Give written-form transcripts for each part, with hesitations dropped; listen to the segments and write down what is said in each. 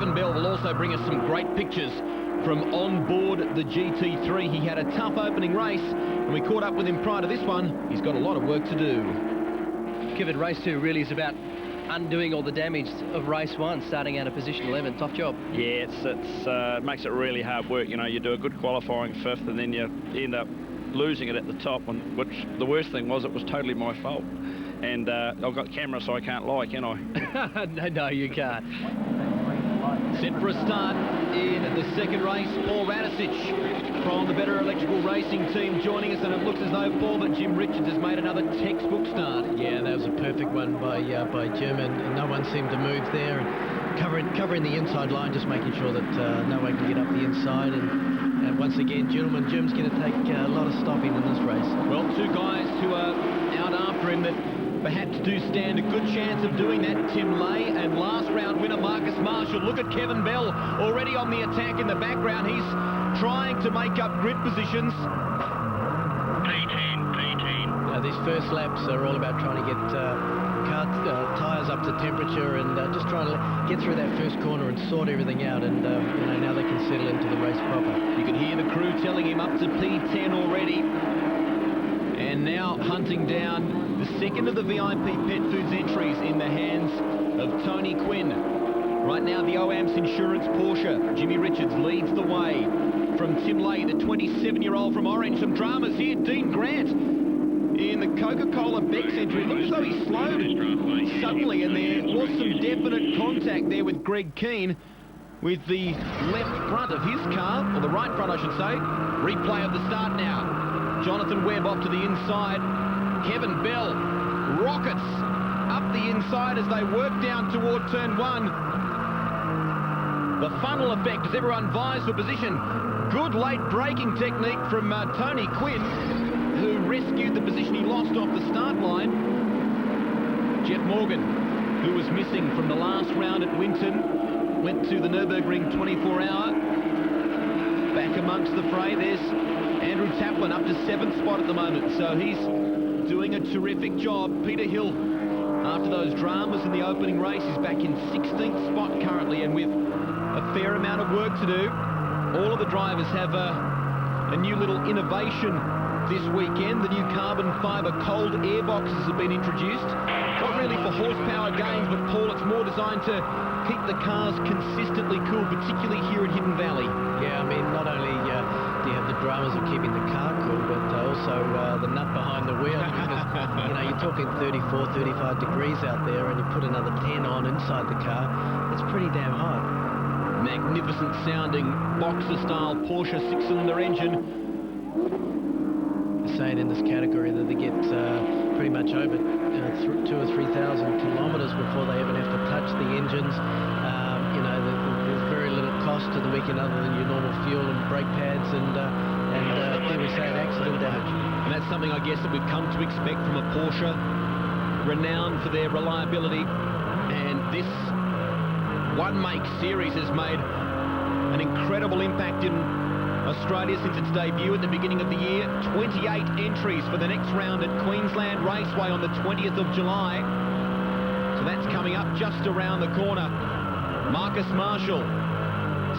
Kevin Bell will also bring us some great pictures from on board the GT3. He had a tough opening race, and we caught up with him prior to this one. He's got a lot of work to do. Kevin, race 2 really is about undoing all the damage of race 1, starting out of position 11. Tough job. Yeah, it makes it really hard work. You know, you do a good qualifying 5th, and then you end up losing it at the top, which the worst thing was, it was totally my fault. And I've got camera, so I can't lie, can I? No, you can't. Set for a start in the second race, Paul Radisich from the Better Electrical Racing team joining us, and it looks as though Paul, but Jim Richards has made another textbook start. Yeah, that was a perfect one by Jim, and no one seemed to move there, and covering the inside line, just making sure that no one can get up the inside. And once again, gentlemen, Jim's going to take a lot of stopping in this race. Well, two guys who are out after him that perhaps do stand a good chance of doing that. Tim Lay and last round winner Marcus Marshall. Look at Kevin Bell already on the attack in the background. He's trying to make up grid positions. P10. These first laps are all about trying to get tyres up to temperature and just trying to get through that first corner and sort everything out. And you know, now they can settle into the race proper. You can hear the crew telling him up to P10 already. And now hunting down the second of the VIP Pet Foods entries in the hands of Tony Quinn. Right now, the OAMS Insurance Porsche. Jimmy Richards leads the way from Tim Lay, the 27-year-old from Orange. Some dramas here. Dean Grant in the Coca-Cola Beck's entry. It looks as though he slowed suddenly, and there was some definite contact there with Greg Keane with the left front of his car, or the right front, I should say. Replay of the start now. Jonathan Webb off to the inside. Kevin Bell rockets up the inside as they work down toward turn 1. The funnel effect as everyone vies for position. Good late braking technique from Tony Quinn, who rescued the position he lost off the start line. Jeff Morgan, who was missing from the last round at Winton, went to the Nürburgring 24-hour. Back amongst the fray. There's Andrew Taplin up to 7th spot at the moment, so he's doing a terrific job. Peter Hill, after those dramas in the opening race, is back in 16th spot currently, and with a fair amount of work to do. All of the drivers have a new little innovation this weekend. The new carbon fibre cold air boxes have been introduced. Not really for horsepower gains, but Paul, it's more designed to keep the cars consistently cool, particularly here at Hidden Valley. Yeah, I mean, not only do you have the dramas of keeping the car cool, but also the nut behind the wheel, because you know, you're talking 34, 35 degrees out there, and you put another 10 on inside the car. It's pretty damn hot. Magnificent sounding boxer-style Porsche 6-cylinder engine. They're saying in this category that they get pretty much over 2,000 or 3,000 kilometres before they even have to touch the engines. You know, there's very little cost to the weekend other than your normal fuel and brake pads and dare we say, accident damage. And that's something, I guess, that we've come to expect from a Porsche, renowned for their reliability. And this one-make series has made an incredible impact in Australia since its debut at the beginning of the year. 28 entries for the next round at Queensland Raceway on the 20th of July. So that's coming up just around the corner. Marcus Marshall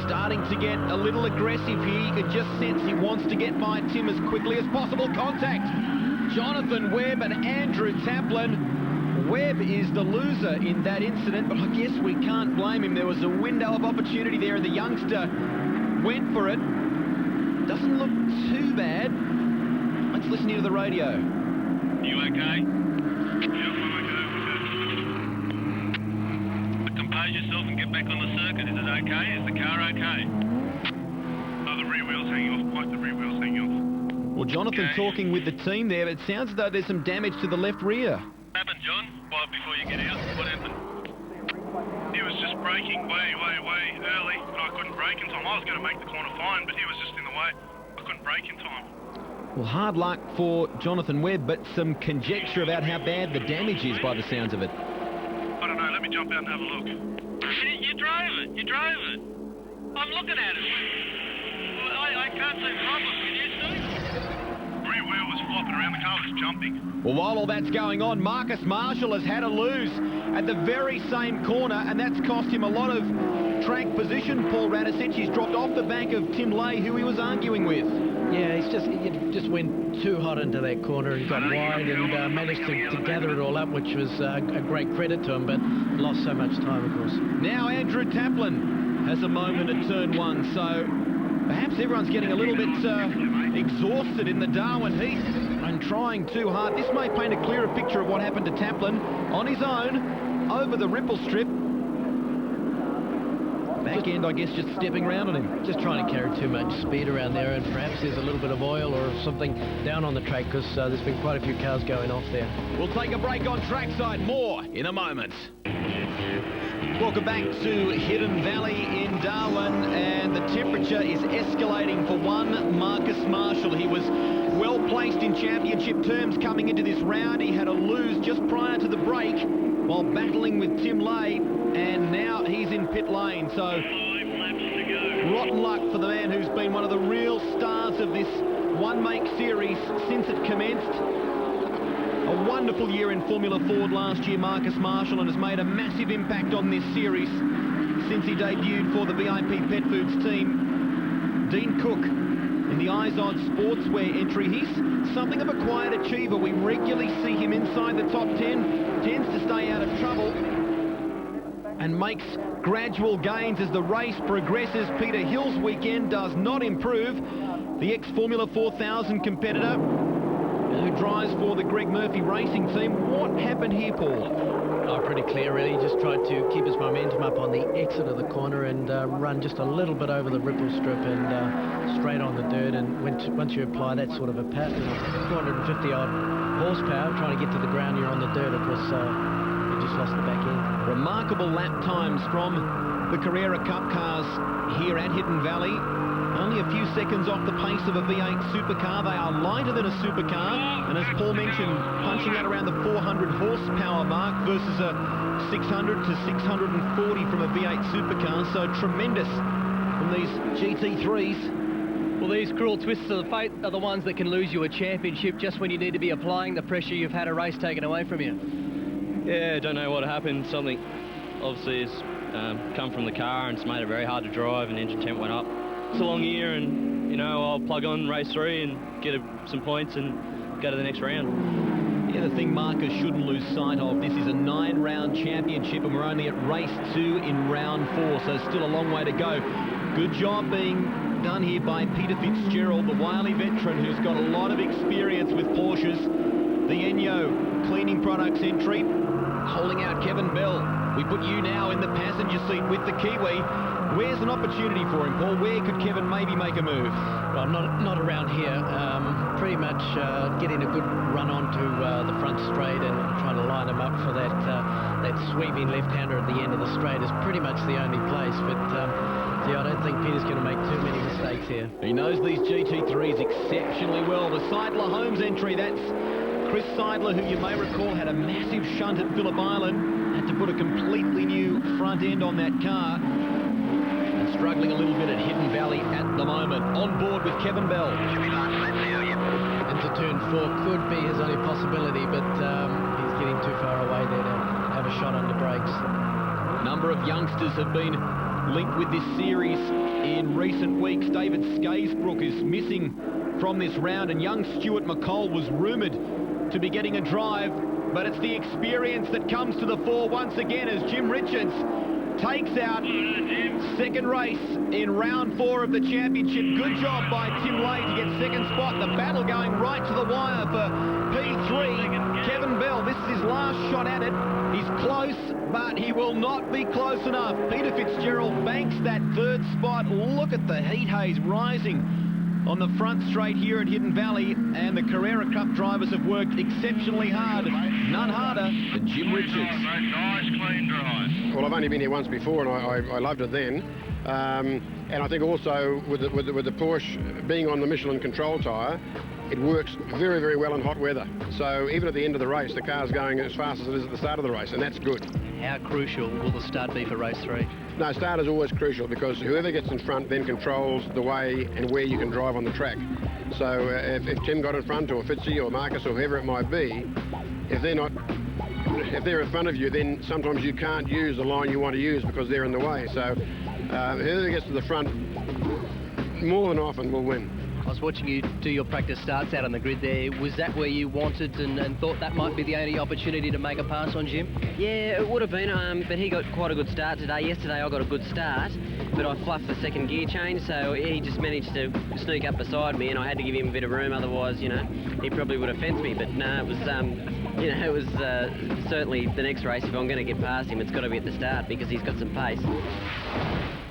starting to get a little aggressive here. You can just sense he wants to get by Tim as quickly as possible. Contact. Jonathan Webb and Andrew Taplin. Webb is the loser in that incident, but I guess we can't blame him. There was a window of opportunity there, and the youngster went for it. Doesn't look too bad. Let's listen to the radio. You okay? Yep, I'm okay. Compose yourself and get back on the circuit. Is it okay? Is the car okay? Oh, the rear wheel's hanging off. Quite the rear wheel's hanging off. Well, Jonathan Okay. talking with the team there, but it sounds as though there's some damage to the left rear. What happened, John? Well, before you get out, what happened? He was just braking way early, and I couldn't brake in time. I was going to make the corner fine, but he was just in the way. I couldn't brake in time. Well, hard luck for Jonathan Webb, but some conjecture about how bad the damage is by the sounds of it. I don't know. Let me jump out and have a look. You drove it. You drove it. I'm looking at it. I can't see problems. Can you see? Rear wheel was flopping around. The car was jumping. Well, while all that's going on, Marcus Marshall has had a lose at the very same corner, and that's cost him a lot of track position, Paul Radicic. He's dropped off the back of Tim Lay, who he was arguing with. Yeah, he just went too hot into that corner and got wide and managed to gather it all up, which was a great credit to him, but lost so much time, of course. Now Andrew Taplin has a moment at turn 1, so perhaps everyone's getting a little bit exhausted in the Darwin heat and trying too hard. This may paint a clearer picture of what happened to Taplin on his own over the ripple strip. Back end, I guess, just stepping around on him. Just trying to carry too much speed around there, and perhaps there's a little bit of oil or something down on the track, because there's been quite a few cars going off there. We'll take a break on trackside. More in a moment. Welcome back to Hidden Valley in Darwin, and the temperature is escalating for one Marcus Marshall. He was well placed in championship terms coming into this round. He had a lose just prior to the break while battling with Tim Lay, and now he's in pit lane. So rotten luck for the man who's been one of the real stars of this one-make series since it commenced. A wonderful year in Formula Ford last year, Marcus Marshall, and has made a massive impact on this series since he debuted for the VIP Pet Foods team. Dean Cook in the Izod Sportswear entry. He's something of a quiet achiever. We regularly see him inside the top 10, tends to stay out of trouble and makes gradual gains as the race progresses. Peter Hill's weekend does not improve. The ex-Formula 4000 competitor who drives for the Greg Murphy Racing team. What happened here, Paul? Oh, pretty clear, really. He just tried to keep his momentum up on the exit of the corner and run just a little bit over the ripple strip and straight on the dirt. And once you apply that sort of a pattern, 450-odd horsepower, trying to get to the ground, you're on the dirt, of course, you just lost the back end. Remarkable lap times from the Carrera Cup cars here at Hidden Valley. Only a few seconds off the pace of a V8 supercar. They are lighter than a supercar, and as Paul mentioned, punching out around the 400 horsepower mark versus a 600 to 640 from a V8 supercar. So tremendous from these GT3s. Well, these cruel twists of the fate are the ones that can lose you a championship just when you need to be applying the pressure you've had a race taken away from you. Yeah, don't know what happened. Something obviously has come from the car and it's made it very hard to drive, and engine temp went up. It's a long year, and, you know, I'll plug on race 3 and get some points and go to the next round. Yeah, the thing Marcus shouldn't lose sight of, this is a 9-round championship, and we're only at race 2 in round 4, so still a long way to go. Good job being done here by Peter Fitzgerald, the wily veteran who's got a lot of experience with Porsches. The Enyo Cleaning Products entry, holding out Kevin Bell. We put you now in the passenger seat with the Kiwi. Where's an opportunity for him, Paul? Where could Kevin maybe make a move? Well, not around here. Pretty much getting a good run onto the front straight and trying to line him up for that sweeping left-hander at the end of the straight is pretty much the only place. But yeah, I don't think Peter's going to make too many mistakes here. He knows these GT3s exceptionally well. The Seidler-Holmes entry, that's Chris Seidler, who you may recall had a massive shunt at Phillip Island, had to put a completely new front end on that car. Struggling a little bit at Hidden Valley at the moment. On board with Kevin Bell. Into turn 4 could be his only possibility, but he's getting too far away there to have a shot on the brakes. A number of youngsters have been linked with this series in recent weeks. David Skaysbrook is missing from this round, and young Stuart McCall was rumoured to be getting a drive, but it's the experience that comes to the fore once again as Jim Richards takes out second race in round 4 of the championship. Good job by Tim Lay to get second spot. The battle going right to the wire for P3. Kevin Bell, this is his last shot at it. He's close, but he will not be close enough. Peter Fitzgerald banks that third spot. Look at the heat haze rising on the front straight here at Hidden Valley, and the Carrera Cup drivers have worked exceptionally hard. None harder than Jim Richards. Nice, clean drive. Well, I've only been here once before, and I loved it then. And I think also with the Porsche being on the Michelin control tyre, it works very, very well in hot weather. So even at the end of the race, the car's going as fast as it is at the start of the race, and that's good. How crucial will the start be for race 3? No, start is always crucial, because whoever gets in front then controls the way and where you can drive on the track. So if Tim got in front, or Fitzy or Marcus or whoever it might be, if they're in front of you, then sometimes you can't use the line you want to use because they're in the way. So Whoever gets to the front more than often will win. I was watching you do your practice starts out on the grid there. Was that where you wanted and thought that might be the only opportunity to make a pass on Jim? Yeah, it would have been, but he got quite a good start today. Yesterday I got a good start, but I fluffed the second gear change, so he just managed to sneak up beside me, and I had to give him a bit of room. Otherwise, you know, he probably would have fenced me. But no, it was, you know, it was certainly the next race. If I'm going to get past him, it's got to be at the start because he's got some pace.